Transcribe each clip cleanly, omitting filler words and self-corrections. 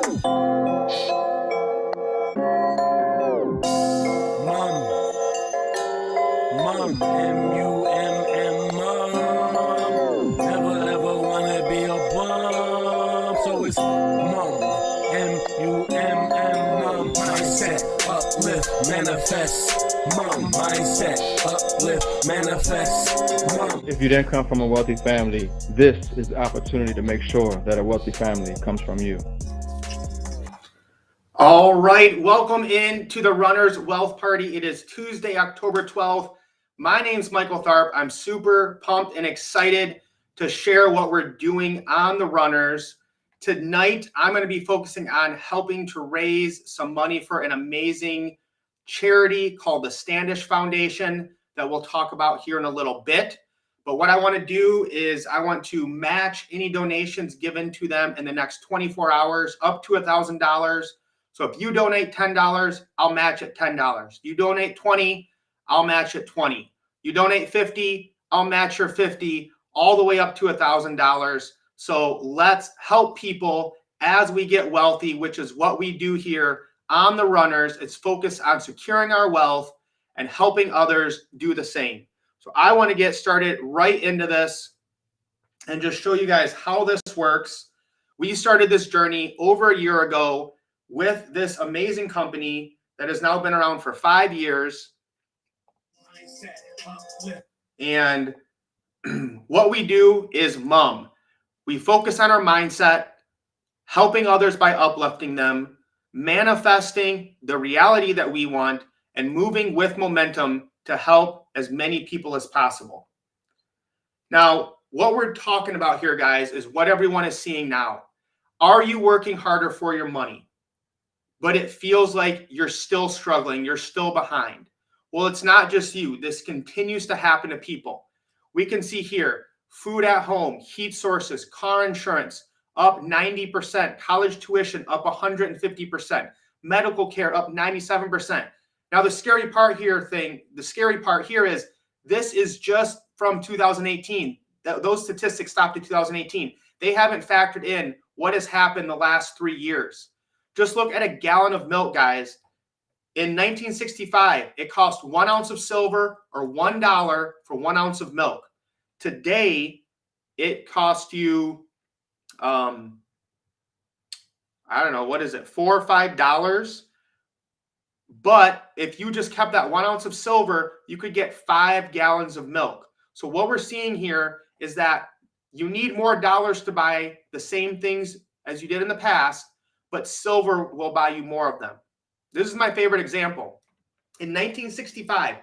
Mom, M-U-M-M, mom. Never ever wanna be a bum. So it's mom, M-U-M-M, mom. Mindset, uplift, manifest. Mom, mindset, uplift, manifest. Mom. If you didn't come from a wealthy family, this is the opportunity to make sure that a wealthy family comes from you. All right, welcome in to the Runners Wealth Party. It is Tuesday, October 12th. My name's Michael Tharp. I'm super pumped and excited to share what we're doing on the Runners. Tonight, I'm going to be focusing on helping to raise some money for an amazing charity called the Standish Foundation that we'll talk about here in a little bit. But what I want to do is I want to match any donations given to them in the next 24 hours up to $1,000. So if you donate $10, I'll match it $10. You donate $20, I'll match it $20. You donate $50, I'll match your $50, all the way up to $1,000. So let's help people as we get wealthy, which is what we do here on the Runners. It's focused on securing our wealth and helping others do the same. So I want to get started right into this and just show you guys how this works. We started this journey over a year ago with this amazing company that has now been around for 5 years. And what we do is MUM. We focus on our mindset, helping others by uplifting them, manifesting the reality that we want, and moving with momentum to help as many people as possible. Now, what we're talking about here, guys, is what everyone is seeing now. Are you working harder for your money, but it feels like you're still struggling, you're still behind? Well, it's not just you. This continues to happen to people. We can see here, food at home, heat sources, car insurance up 90%, college tuition up 150%, medical care up 97%. Now, the scary part here is this is just from 2018. Those statistics stopped in 2018. They haven't factored in what has happened the last 3 years. Just look at a gallon of milk, guys. In 1965, it cost 1 ounce of silver or $1 for 1 ounce of milk. Today, it costs you, I don't know, what is it, $4 or $5? But if you just kept that 1 ounce of silver, you could get 5 gallons of milk. So what we're seeing here is that you need more dollars to buy the same things as you did in the past, but silver will buy you more of them. This is my favorite example. In 1965,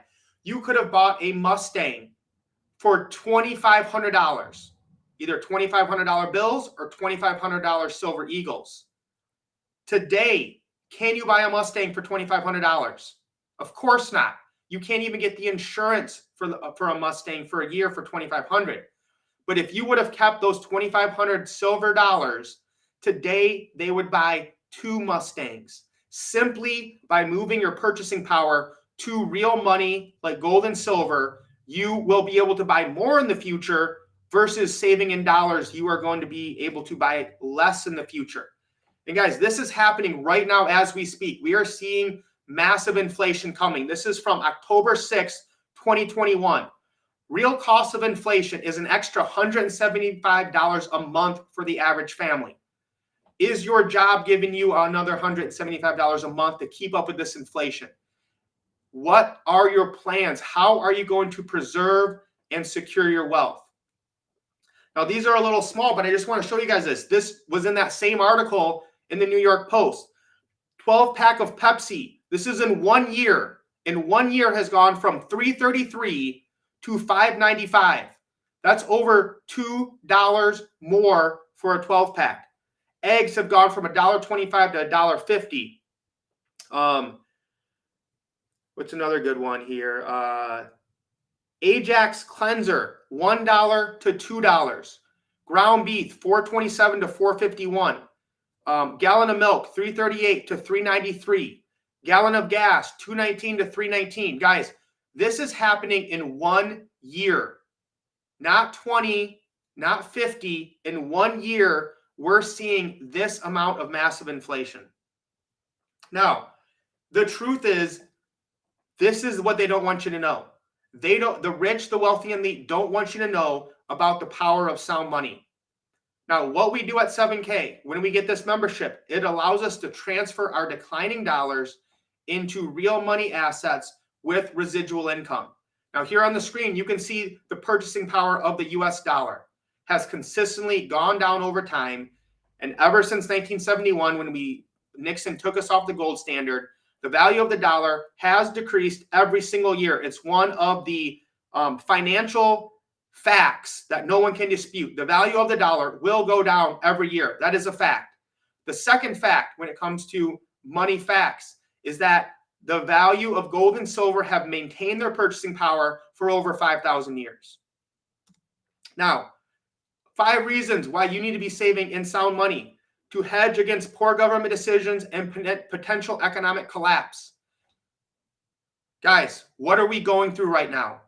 you could have bought a Mustang for $2,500, either $2,500 bills or $2,500 silver eagles. Today, can you buy a Mustang for $2,500? Of course not. You can't even get the insurance for a Mustang for a year for $2,500. But if you would have kept those $2,500 silver dollars, today they would buy 2 Mustangs. Simply by moving your purchasing power to real money like gold and silver, you will be able to buy more in the future versus saving in dollars. You are going to be able to buy less in the future. And guys, this is happening right now as we speak. We are seeing massive inflation coming. This is from October 6th, 2021. Real cost of inflation is an extra $175 a month for the average family. Is your job giving you another $175 a month to keep up with this inflation? What are your plans? How are you going to preserve and secure your wealth? Now, these are a little small, but I just want to show you guys this. This was in that same article in the New York Post. 12-pack of Pepsi. This is in 1 year. In 1 year has gone from $3.33 to $5.95. That's over $2 more for a 12-pack. Eggs have gone from $1.25 to $1.50. What's another good one here? Ajax cleanser, $1 to $2. Ground beef, $4.27 to $4.51. Gallon of milk, $3.38 to $3.93. Gallon of gas, $2.19 to $3.19. Guys, this is happening in 1 year, not 20, not 50. In 1 year, we're seeing this amount of massive inflation. Now, the truth is, this is what they don't want you to know. The rich, the wealthy, and elite don't want you to know about the power of sound money. Now, what we do at 7K, when we get this membership, it allows us to transfer our declining dollars into real money assets with residual income. Now, here on the screen, you can see the purchasing power of the US dollar has consistently gone down over time. And ever since 1971, when Nixon took us off the gold standard, the value of the dollar has decreased every single year. It's one of the financial facts that no one can dispute. The value of the dollar will go down every year. That is a fact. The second fact when it comes to money facts is that the value of gold and silver have maintained their purchasing power for over 5,000 years. Now, 5 reasons why you need to be saving in sound money: to hedge against poor government decisions and potential economic collapse. Guys, what are we going through right now?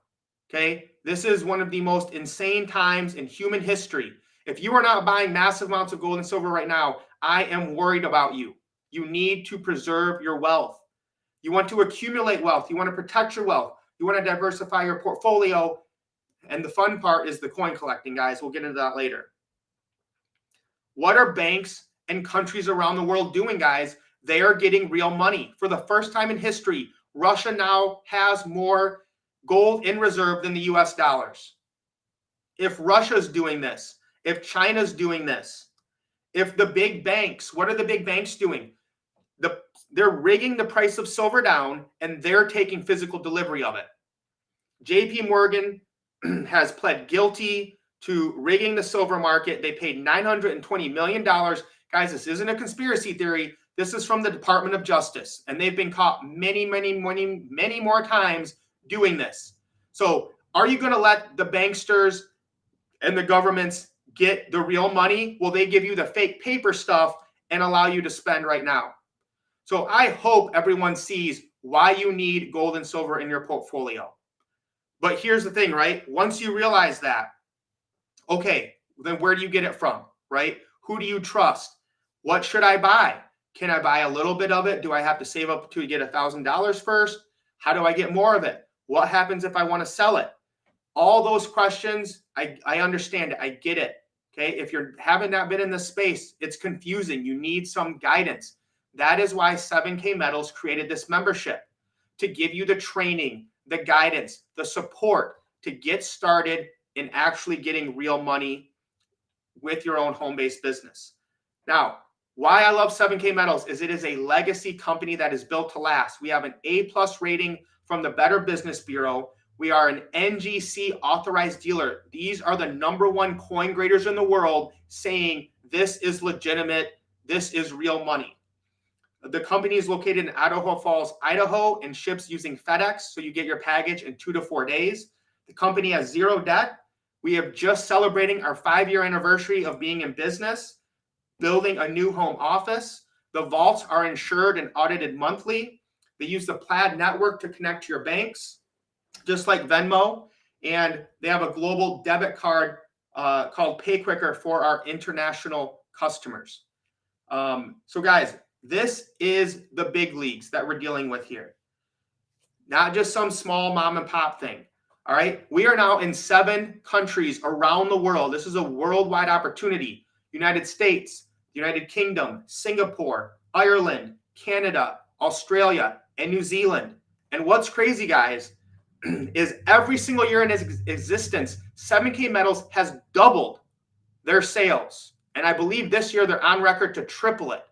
Okay, this is one of the most insane times in human history. If you are not buying massive amounts of gold and silver right now, I am worried about you. You need to preserve your wealth. You want to accumulate wealth. You want to protect your wealth. You want to diversify your portfolio. And the fun part is the coin collecting, guys. We'll get into that later. What are banks and countries around the world doing, guys? They are getting real money. For the first time in history, Russia now has more gold in reserve than the US dollars. If Russia's doing this, if China's doing this, if the big banks, what are the big banks doing? They're rigging the price of silver down and they're taking physical delivery of it. JP Morgan has pled guilty to rigging the silver market. They paid $920 million. Guys, this isn't a conspiracy theory. This is from the Department of Justice, and they've been caught many more times doing this. So are you going to let the banksters and the governments get the real money? Will they give you the fake paper stuff and allow you to spend right now? So I hope everyone sees why you need gold and silver in your portfolio. But here's the thing, right? Once you realize that, okay, then where do you get it from, right? Who do you trust? What should I buy? Can I buy a little bit of it? Do I have to save up to get $1,000 first? How do I get more of it? What happens if I want to sell it? All those questions, I understand it. I get it. Okay. If you haven't not been in this space, it's confusing. You need some guidance. That is why 7K Metals created this membership, to give you the training, the guidance, the support to get started in actually getting real money with your own home-based business. Now, why I love 7K Metals is it is a legacy company that is built to last. We have an A+ rating from the Better Business Bureau. We are an NGC authorized dealer. These are the #1 coin graders in the world saying this is legitimate, this is real money. The company is located in Idaho Falls, Idaho, and ships using FedEx, so you get your package in 2 to 4 days. The company has 0 debt. We have just celebrating our 5-year anniversary of being in business, building a new home office. The vaults are insured and audited monthly. They use the Plaid network to connect to your banks, just like Venmo. And they have a global debit card called PayQuicker for our international customers. So guys, this is the big leagues that we're dealing with here. Not just some small mom and pop thing. All right. We are now in 7 countries around the world. This is a worldwide opportunity. United States, United Kingdom, Singapore, Ireland, Canada, Australia, and New Zealand. And what's crazy, guys, is every single year in its existence, 7K Metals has doubled their sales. And I believe this year they're on record to triple it.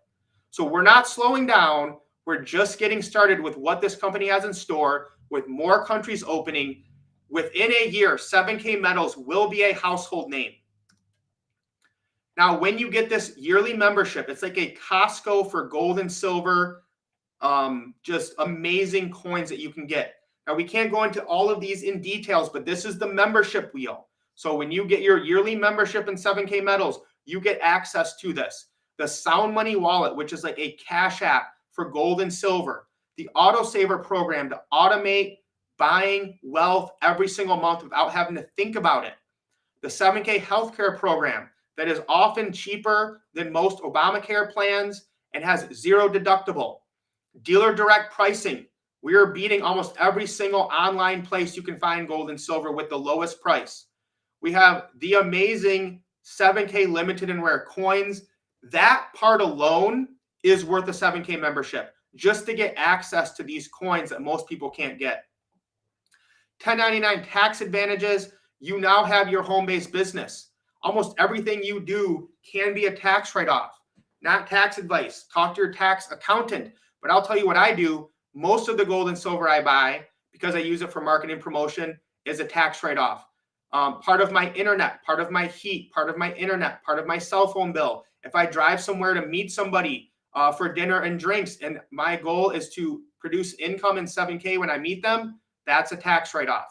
So we're not slowing down. We're just getting started with what this company has in store, with more countries opening. Within a year, 7K Metals will be a household name. Now, when you get this yearly membership, it's like a Costco for gold and silver, just amazing coins that you can get. Now, we can't go into all of these in details, but this is the membership wheel. So when you get your yearly membership in 7K Metals, you get access to this. The Sound Money Wallet, which is like a cash app for gold and silver. The Autosaver program to automate buying wealth every single month without having to think about it. The 7K Healthcare program that is often cheaper than most Obamacare plans and has zero deductible. Dealer direct pricing. We are beating almost every single online place you can find gold and silver with the lowest price. We have the amazing 7K limited and rare coins. That part alone is worth a 7K membership just to get access to these coins that most people can't get. 1099 tax advantages. You now have your home-based business. Almost everything you do can be a tax write-off, not tax advice. Talk to your tax accountant. But I'll tell you what I do. Most of the gold and silver I buy, because I use it for marketing promotion, is a tax write-off. Part of my internet, part of my heat, part of my internet, part of my cell phone bill. If I drive somewhere to meet somebody for dinner and drinks, and my goal is to produce income in 7K when I meet them, that's a tax write-off.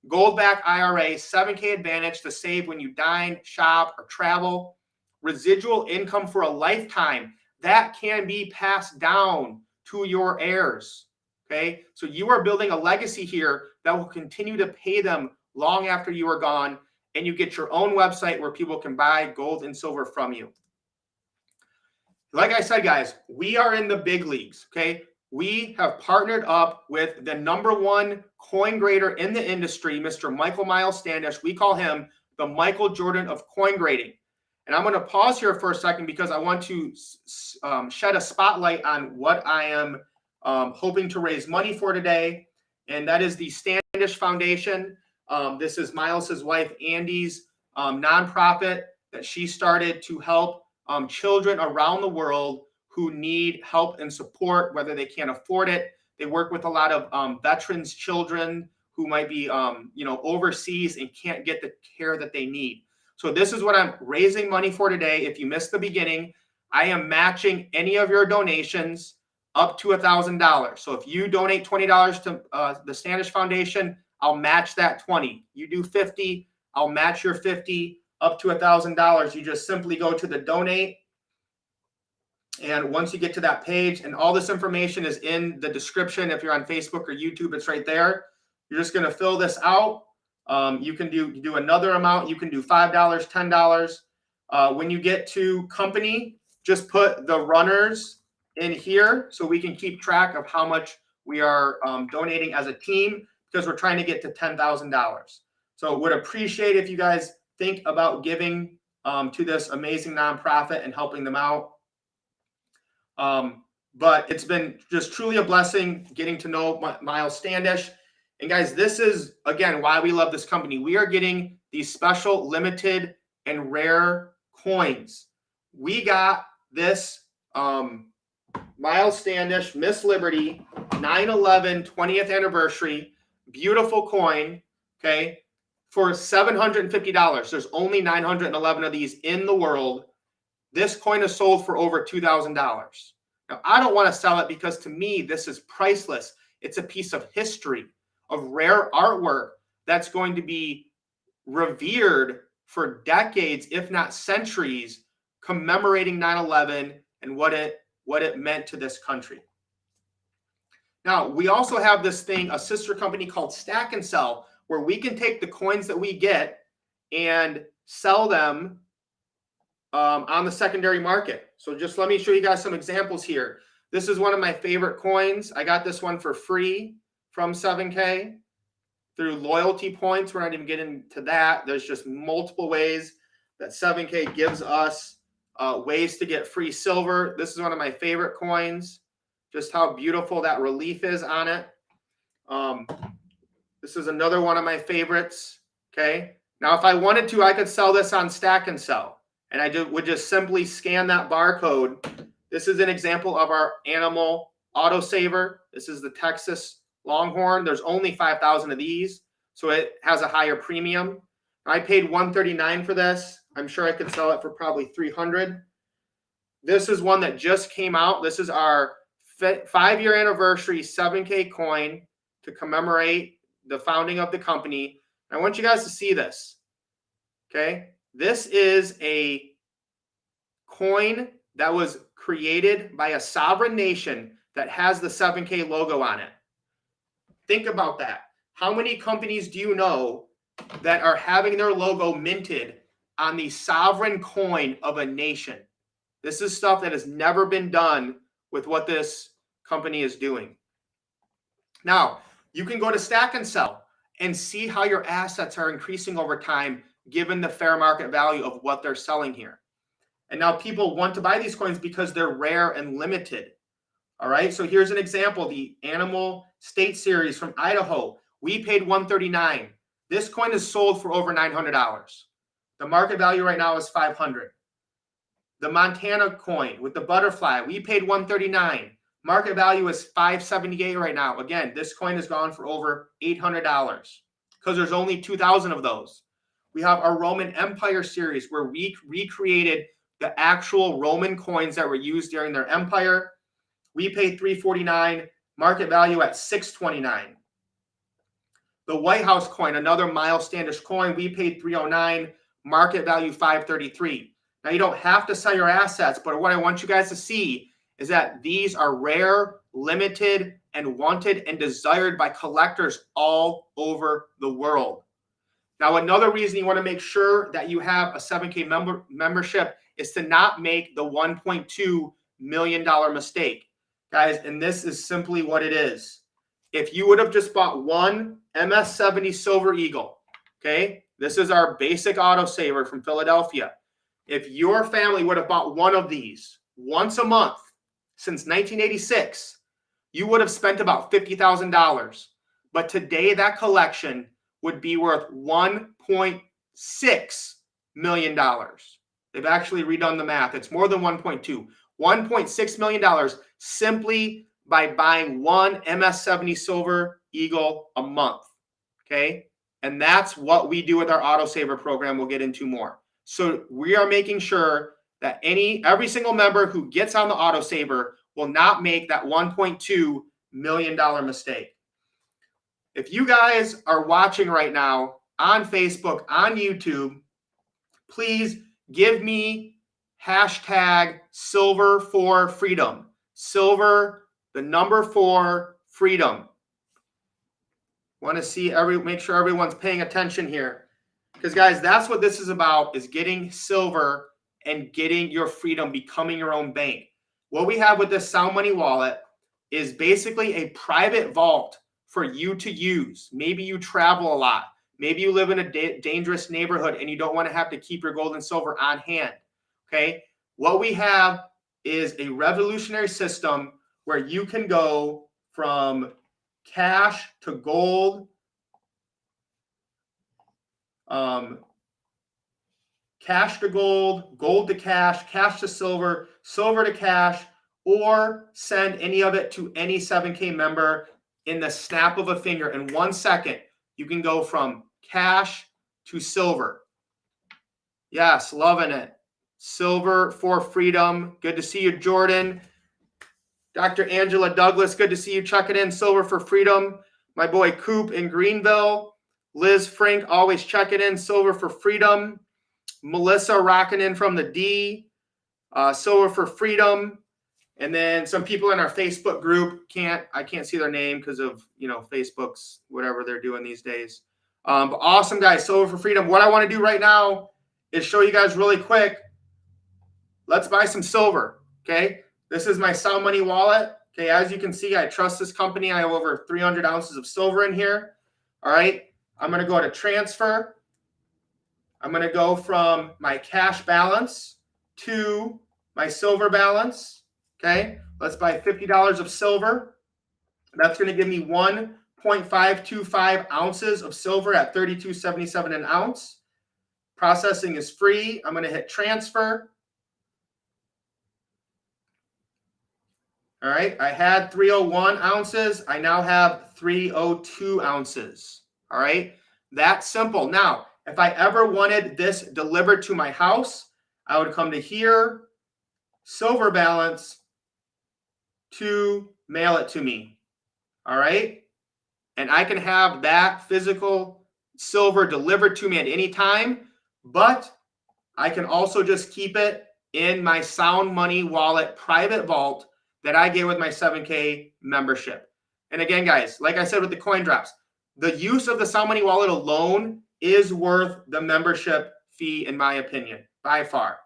Gold-backed IRA, 7K advantage to save when you dine, shop, or travel. Residual income for a lifetime. That can be passed down to your heirs. Okay, so you are building a legacy here that will continue to pay them long after you are gone, and you get your own website where people can buy gold and silver from you. Like I said, guys, we are in the big leagues. Okay, we have partnered up with the #1 coin grader in the industry, Mr. Michael Miles Standish. We call him the Michael Jordan of coin grading. And I'm going to pause here for a second because I want to shed a spotlight on what I am hoping to raise money for today. And that is the Standish Foundation. This is Miles's wife, Andy's nonprofit that she started to help children around the world who need help and support, whether they can't afford it. They work with a lot of veterans' children who might be overseas and can't get the care that they need. So this is what I'm raising money for today. If you missed the beginning, I am matching any of your donations up to $1,000. So if you donate $20 to the Standish Foundation, I'll match that 20. You do 50, I'll match your 50 up to $1,000. You just simply go to the donate. And once you get to that page, and all this information is in the description. If you're on Facebook or YouTube, it's right there. You're just going to fill this out. You can do another amount. You can do $5, $10. When you get to company, just put the runners in here so we can keep track of how much we are donating as a team, because we're trying to get to $10,000. So would appreciate if you guys think about giving to this amazing nonprofit and helping them out. But it's been just truly a blessing getting to know Miles Standish. And guys, this is, again, why we love this company. We are getting these special, limited, and rare coins. We got this Miles Standish Miss Liberty 9/11 20th anniversary beautiful coin, okay, for $750. There's only 911 of these in the world. This coin is sold for over $2,000. Now, I don't want to sell it because to me, this is priceless. It's a piece of history, of rare artwork that's going to be revered for decades, if not centuries, commemorating 9/11 and what it meant to this country. Now, we also have this thing, a sister company called Stack and Sell, where we can take the coins that we get and sell them on the secondary market. So just let me show you guys some examples here. This is one of my favorite coins. I got this one for free from 7K through loyalty points. We're not even getting to that. There's just multiple ways that 7K gives us ways to get free silver. This is one of my favorite coins. Just how beautiful that relief is on it. This is another one of my favorites. Okay. Now, if I wanted to, I could sell this on Stack and Sell, and I would just simply scan that barcode. This is an example of our animal autosaver. This is the Texas Longhorn. There's only 5,000 of these, so it has a higher premium. I paid $139 for this. I'm sure I could sell it for probably $300. This is one that just came out. This is our 5-year anniversary 7K coin to commemorate the founding of the company. I want you guys to see this. Okay. This is a coin that was created by a sovereign nation that has the 7K logo on it. Think about that. How many companies do you know that are having their logo minted on the sovereign coin of a nation. This is stuff that has never been done with what this company is doing. Now, you can go to Stack and Sell and see how your assets are increasing over time given the fair market value of what they're selling here. And now people want to buy these coins because they're rare and limited. All right, so here's an example, the Animal State Series from Idaho. We paid $139. This coin is sold for over $900. The market value right now is $500. The Montana coin with the butterfly, we paid $139. Market value is $578 right now. Again, this coin has gone for over $800 because there's only 2,000 of those. We have our Roman Empire series where we recreated the actual Roman coins that were used during their empire. We paid $349, market value at $629. The White House coin, another Miles Standish coin, we paid $309, market value $533. Now you don't have to sell your assets, but what I want you guys to see is that these are rare, limited, and wanted and desired by collectors all over the world. Now, another reason you want to make sure that you have a 7K membership is to not make the $1.2 million mistake. Guys, and this is simply what it is. If you would have just bought one MS70 Silver Eagle, okay, this is our basic autosaver from Philadelphia. If your family would have bought one of these once a month since 1986, you would have spent about $50,000. But today that collection would be worth $1.6 million. They've actually redone the math. It's more than 1.2. $1.6 million simply by buying one MS70 Silver Eagle a month. Okay? And that's what we do with our autosaver program. We'll get into more. So we are making sure that every single member who gets on the autosaver will not make that $1.2 million mistake. If you guys are watching right now on Facebook, on YouTube, please give me hashtag silver for freedom. Silver, the number 4, freedom. Want to see make sure everyone's paying attention here. Because guys, that's what this is about, is getting silver and getting your freedom, becoming your own bank. What we have with this Sound Money wallet is basically a private vault for you to use. Maybe you travel a lot. Maybe you live in a dangerous neighborhood and you don't want to have to keep your gold and silver on hand. Okay? What we have is a revolutionary system where you can go from cash to gold, cash to gold, gold to cash to silver, silver to cash, or send any of it to any 7K member in the snap of a finger. In 1 second, you can go from cash to silver. Yes, loving it. Silver for freedom. Good to see you, Jordan. Dr. Angela Douglas, good to see you checking in. Silver for freedom. My boy Coop in Greenville. Liz Frank, always checking in. Silver for freedom. Melissa rocking in from the D. Silver for freedom. And then some people in our Facebook group I can't see their name because of, Facebook's whatever they're doing these days. But awesome, guys. Silver for freedom. What I want to do right now is show you guys really quick. Let's buy some silver. Okay. This is my Sound Money wallet. Okay. As you can see, I trust this company. I have over 300 ounces of silver in here. All right. I'm going to go to transfer. I'm going to go from my cash balance to my silver balance. Okay, let's buy $50 of silver. That's going to give me 1.525 ounces of silver at $32.77 an ounce. Processing is free. I'm going to hit transfer. All right, I had 301 ounces. I now have 302 ounces. All right, that's simple. Now, if I ever wanted this delivered to my house, I would come to here, silver balance, to mail it to me. All right. And I can have that physical silver delivered to me at any time, but I can also just keep it in my Sound Money wallet private vault that I get with my 7K membership. And again, guys, like I said with the coin drops, the use of the Sound Money wallet alone is worth the membership fee, in my opinion, by far.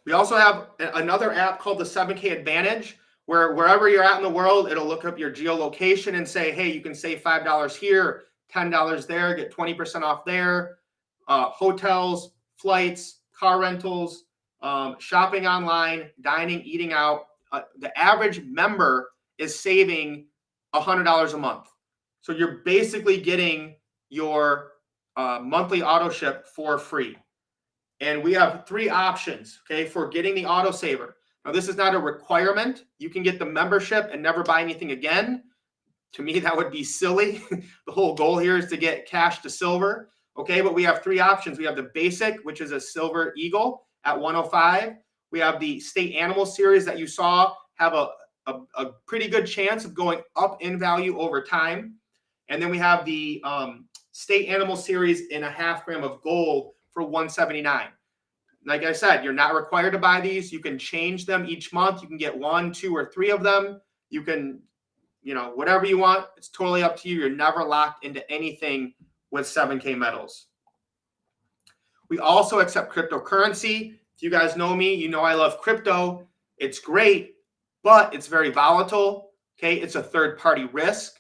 We also have another app called the 7K Advantage, where wherever you're at in the world, it'll look up your geolocation and say, hey, you can save $5 here, $10 there, get 20% off there. Hotels, flights, car rentals, shopping online, dining, eating out. The average member is saving $100 a month. So you're basically getting your monthly auto ship for free. And we have 3 options, okay, for getting the auto saver. Now, this is not a requirement. You can get the membership and never buy anything again. To me, that would be silly. The whole goal here is to get cash to silver, okay? But we have 3 options. We have the basic, which is a Silver Eagle at $105. We have the State Animal Series that you saw have a pretty good chance of going up in value over time. And then we have the State Animal Series in a 0.5 gram of gold for $179. Like I said, you're not required to buy these. You can change them each month. You can get 1, 2, or 3 of them. You can, whatever you want. It's totally up to you. You're never locked into anything with 7K Metals. We also accept cryptocurrency. If you guys know me, you know I love crypto. It's great, but it's very volatile. Okay, it's a third-party risk,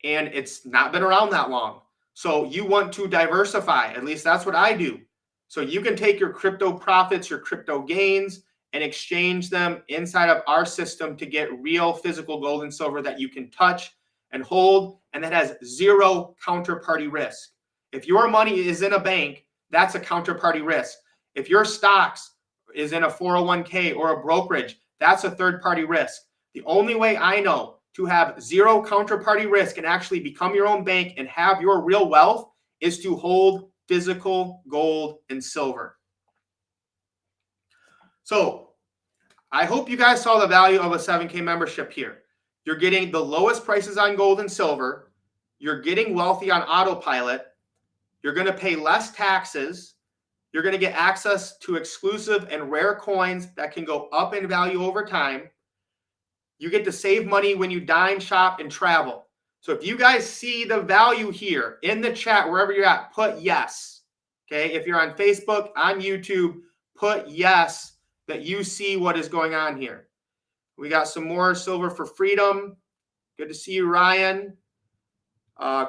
and it's not been around that long. So you want to diversify. At least that's what I do. So you can take your crypto profits, your crypto gains, and exchange them inside of our system to get real physical gold and silver that you can touch and hold, and that has 0 counterparty risk. If your money is in a bank, that's a counterparty risk. If your stocks is in a 401k or a brokerage, that's a third-party risk. The only way I know to have 0 counterparty risk and actually become your own bank and have your real wealth is to hold physical gold and silver. So I hope you guys saw the value of a 7K membership here. You're getting the lowest prices on gold and silver. You're getting wealthy on autopilot. You're going to pay less taxes. You're going to get access to exclusive and rare coins that can go up in value over time. You get to save money when you dine, shop, and travel. So if you guys see the value here in the chat, wherever you're at, put yes. Okay. If you're on Facebook, on YouTube, put yes that you see what is going on here. We got some more silver for freedom. Good to see you, Ryan.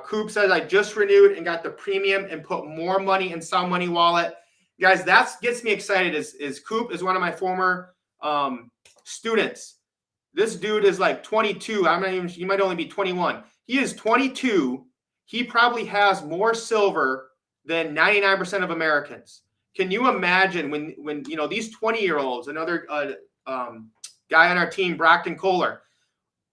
Coop says, I just renewed and got the premium and put more money in Sound Money wallet. Guys, that gets me excited. Is Coop is one of my former students. This dude is like 22. He might only be 21. He is 22. He probably has more silver than 99% of Americans. Can you imagine when these 20-year-olds, another guy on our team, Brockton Kohler,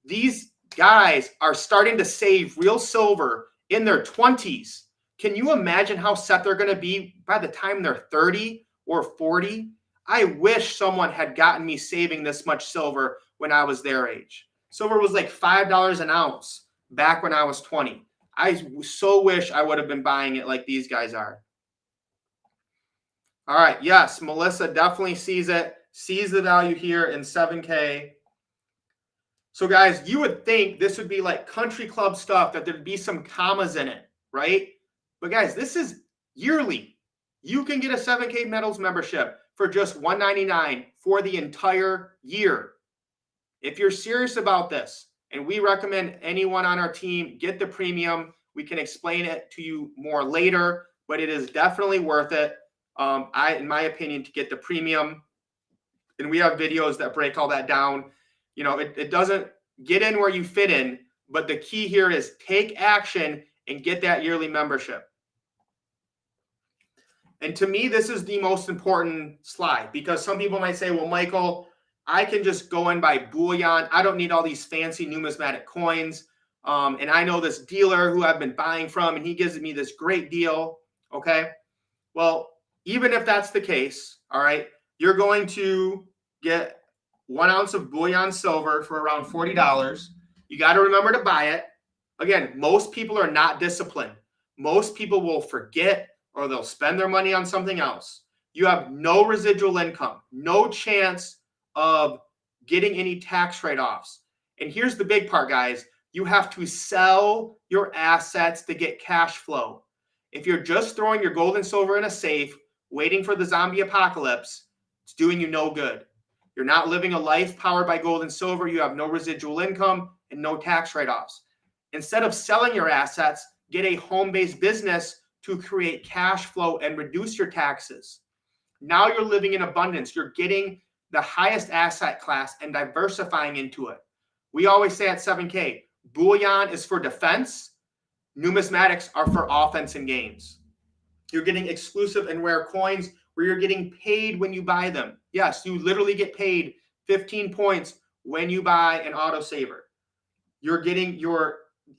these guys are starting to save real silver in their 20s. Can you imagine how set they're going to be by the time they're 30 or 40? I wish someone had gotten me saving this much silver when I was their age. Silver was like $5 an ounce back when I was 20. I so wish I would have been buying it like these guys are. All right. Yes, Melissa definitely sees it, sees the value here in 7K. So guys, you would think this would be like country club stuff, that there'd be some commas in it, right? But guys, this is yearly. You can get a 7K Metals membership for just $199 for the entire year. If you're serious about this, and we recommend anyone on our team get the premium, we can explain it to you more later, but it is definitely worth it. In my opinion, to get the premium. And we have videos that break all that down. It doesn't get in where you fit in, but the key here is take action and get that yearly membership. And to me, this is the most important slide, because some people might say, well, Michael, I can just go and buy bullion. I don't need all these fancy numismatic coins. And I know this dealer who I've been buying from, and he gives me this great deal. Okay. Well, even if that's the case, all right, you're going to get 1 ounce of bullion silver for around $40. You got to remember to buy it. Again, most people are not disciplined. Most people will forget, or they'll spend their money on something else. You have no residual income, no chance of getting any tax write-offs. And here's the big part, guys. You have to sell your assets to get cash flow. If you're just throwing your gold and silver in a safe, waiting for the zombie apocalypse, it's doing you no good. You're not living a life powered by gold and silver. You have no residual income and no tax write-offs. Instead of selling your assets, get a home-based business to create cash flow and reduce your taxes. Now you're living in abundance. You're getting the highest asset class and diversifying into it. We always say at 7K, bullion is for defense. Numismatics are for offense and gains. You're getting exclusive and rare coins where you're getting paid when you buy them. Yes, you literally get paid 15 points when you buy an autosaver. You're getting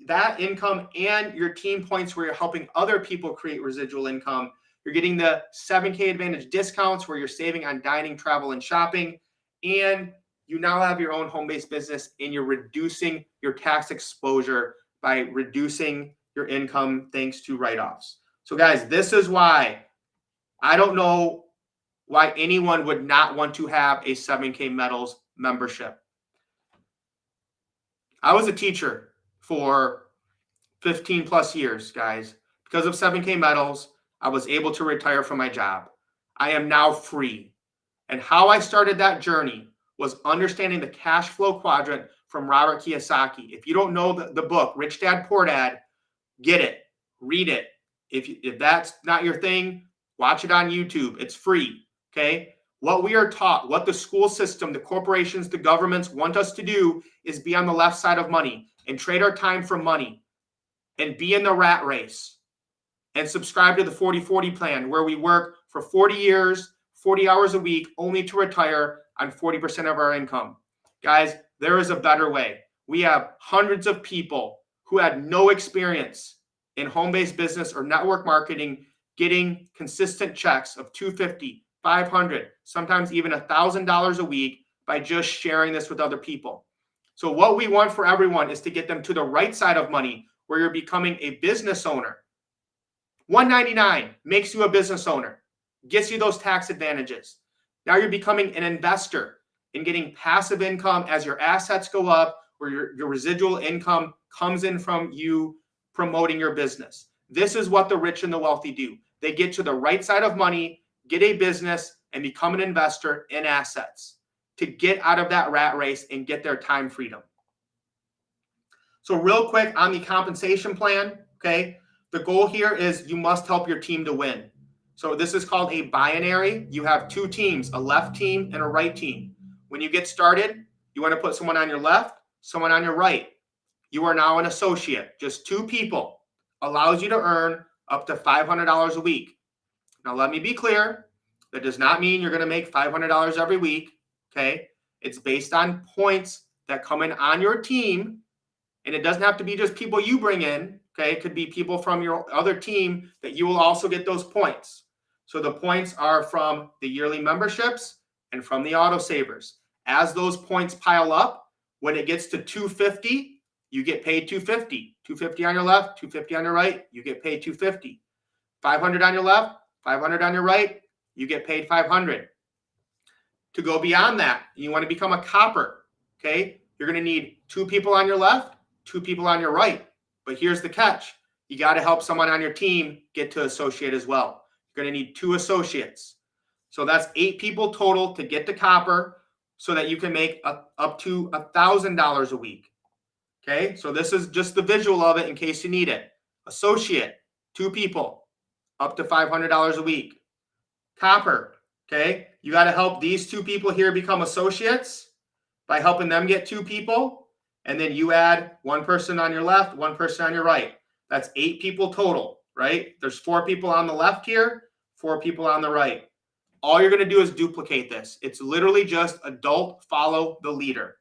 that income and your team points where you're helping other people create residual income. You're getting the 7K Advantage discounts where you're saving on dining, travel, and shopping. And you now have your own home-based business and you're reducing your tax exposure by reducing your income thanks to write-offs. So guys, this is why I don't know why anyone would not want to have a 7K Metals membership. I was a teacher for 15 plus years, guys. Because of 7K Metals, I was able to retire from my job. I am now free. And how I started that journey was understanding the cash flow quadrant from Robert Kiyosaki. If you don't know the book, Rich Dad, Poor Dad, get it, read it. If that's not your thing, watch it on YouTube. It's free, okay? What we are taught, what the school system, the corporations, the governments want us to do is be on the left side of money and trade our time for money and be in the rat race and subscribe to the 40-40 plan where we work for 40 years, 40 hours a week, only to retire on 40% of our income. Guys, there is a better way. We have hundreds of people who had no experience in home-based business or network marketing getting consistent checks of $250, $500, sometimes even $1,000 a week by just sharing this with other people. So what we want for everyone is to get them to the right side of money where you're becoming a business owner. $199 makes you a business owner, gets you those tax advantages. Now you're becoming an investor and getting passive income as your assets go up, where your residual income comes in from you promoting your business. This is what the rich and the wealthy do. They get to the right side of money, get a business, and become an investor in assets to get out of that rat race and get their time freedom. So real quick on the compensation plan, okay? The goal here is you must help your team to win. So this is called a binary. You have two teams, a left team and a right team. When you get started, you want to put someone on your left, someone on your right. You are now an associate. Just two people allows you to earn up to $500 a week. Now, let me be clear. That does not mean you're going to make $500 every week, okay? It's based on points that come in on your team, and it doesn't have to be just people you bring in, okay? It could be people from your other team that you will also get those points. So the points are from the yearly memberships and from the autosavers. As those points pile up, when it gets to 250, you get paid 250. 250 on your left, 250 on your right, you get paid 250. 500 on your left, 500 on your right, you get paid 500. To go beyond that, you want to become a copper, okay? You're going to need two people on your left, two people on your right. But here's the catch. You got to help someone on your team get to associate as well. You're going to need two associates. So that's 8 people total to get to copper so that you can make up to $1,000 a week. Okay, so this is just the visual of it in case you need it. Associate, 2 people, up to $500 a week. Copper, okay, you got to help these 2 people here become associates by helping them get 2 people. And then you add 1 person on your left, 1 person on your right. That's 8 people total, right? There's 4 people on the left here, 4 people on the right. All you're going to do is duplicate this. It's literally just adult follow the leader.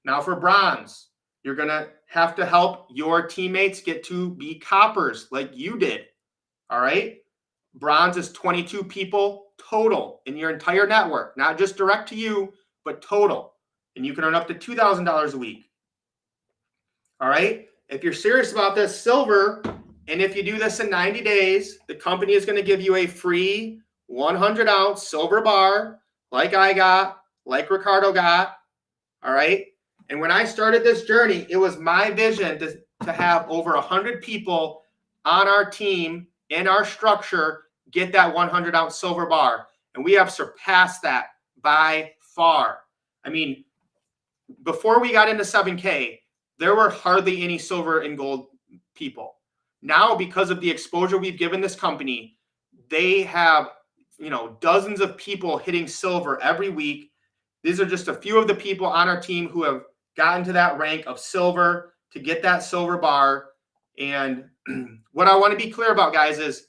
Now for bronze, you're going to have to help your teammates get to be coppers like you did. All right. Bronze is 22 people total in your entire network, not just direct to you, but total. And you can earn up to $2,000 a week. All right. If you're serious about this, silver, and if you do this in 90 days, the company is going to give you a free 100-ounce silver bar like I got, like Ricardo got. All right. And when I started this journey, it was my vision to have over 100 people on our team, in our structure, get that 100-ounce silver bar. And we have surpassed that by far. I mean, before we got into 7K, there were hardly any silver and gold people. Now, because of the exposure we've given this company, they have, dozens of people hitting silver every week. These are just a few of the people on our team who have gotten to that rank of silver to get that silver bar. And what I want to be clear about, guys, is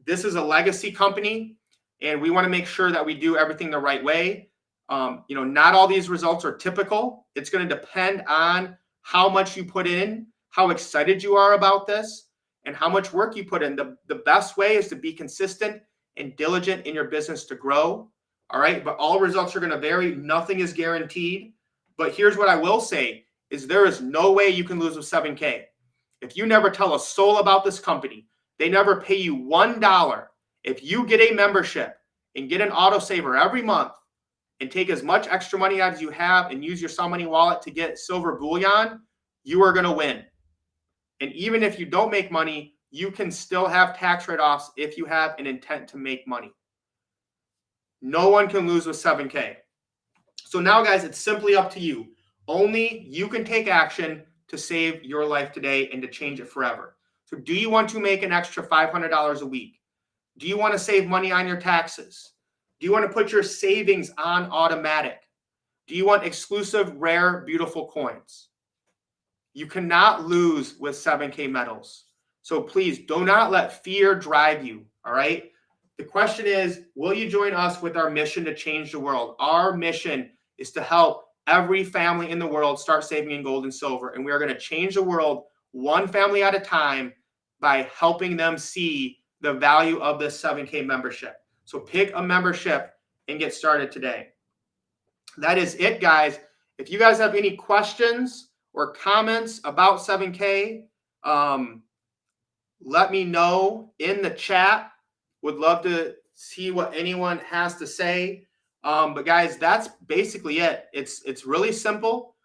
this is a legacy company, and we want to make sure that we do everything the right way. Not all these results are typical. It's going to depend on how much you put in, how excited you are about this, and how much work you put in. The best way is to be consistent and diligent in your business to grow. All right. But all results are going to vary. Nothing is guaranteed. But here's what I will say is there is no way you can lose with 7K. If you never tell a soul about this company, they never pay you $1. If you get a membership and get an autosaver every month and take as much extra money as you have and use your Sun Money wallet to get silver bullion, you are going to win. And even if you don't make money, you can still have tax write-offs if you have an intent to make money. No one can lose with 7K. So now, guys, it's simply up to you. Only you can take action to save your life today and to change it forever. So do you want to make an extra $500 a week? Do you want to save money on your taxes? Do you want to put your savings on automatic? Do you want exclusive, rare, beautiful coins? You cannot lose with 7K metals. So please do not let fear drive you, all right? The question is, will you join us with our mission to change the world? Our mission is to help every family in the world start saving in gold and silver. And we are going to change the world one family at a time by helping them see the value of this 7K membership. So pick a membership and get started today. That is it, guys. If you guys have any questions or comments about 7K, let me know in the chat. Would love to see what anyone has to say. But guys, that's basically it. It's really simple.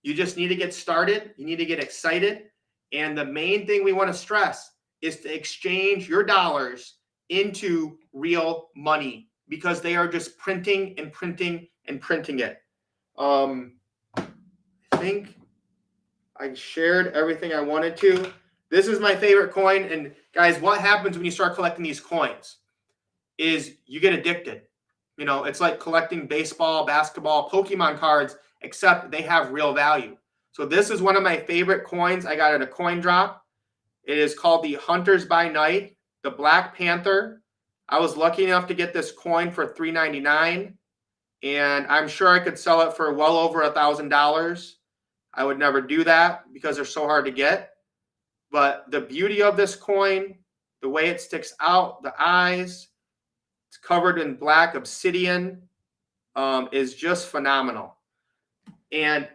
You just need to get started. You need to get excited. And the main thing we want to stress is to exchange your dollars into real money, because they are just printing and printing and printing it. I think I shared everything I wanted to. This is my favorite coin. And guys, what happens when you start collecting these coins is you get addicted. It's like collecting baseball, basketball, Pokemon cards, except they have real value. So this is one of my favorite coins. I got it at a coin drop. It is called the Hunters by Night, the Black Panther. I was lucky enough to get this coin for $3.99, and I'm sure I could sell it for well over $1,000. I would never do that because they're so hard to get. But the beauty of this coin, the way it sticks out, the eyes, it's covered in black obsidian, is just phenomenal. And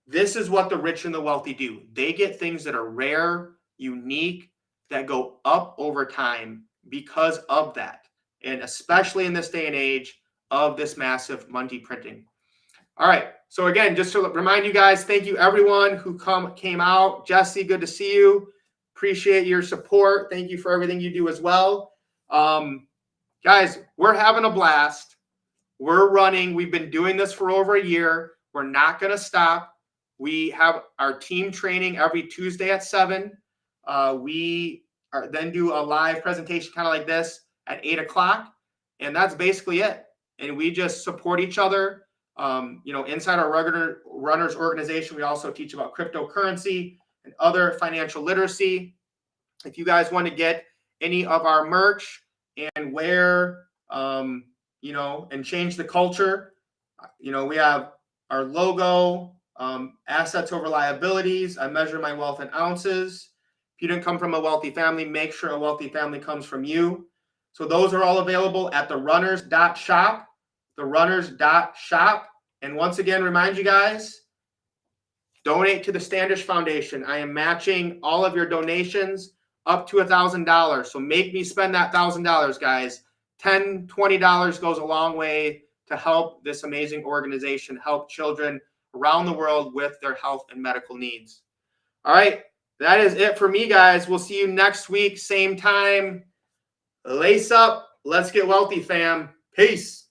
this is what the rich and the wealthy do. They get things that are rare, unique, that go up over time because of that. And especially in this day and age of this massive money printing. All right. So again, just to remind you guys, thank you everyone who came out. Jesse, good to see you. Appreciate your support. Thank you for everything you do as well. Guys, we're having a blast. We're running. We've been doing this for over a year. We're not going to stop. We have our team training every Tuesday at 7. We then do a live presentation kind of like this at 8 o'clock. And that's basically it. And we just support each other. Inside our runners organization, we also teach about cryptocurrency and other financial literacy. If you guys want to get any of our merch and wear, and change the culture, we have our logo, assets over liabilities. I measure my wealth in ounces. If you didn't come from a wealthy family, make sure a wealthy family comes from you. So those are all available at therunners.shop, therunners.shop. And once again, remind you guys, donate to the Standish Foundation. I am matching all of your donations up to $1,000. So make me spend that $1,000, guys. $10, $20 goes a long way to help this amazing organization, help children around the world with their health and medical needs. All right. that is it for me, guys. We'll see you next week, same time. Lace up. Let's get wealthy, fam. Peace.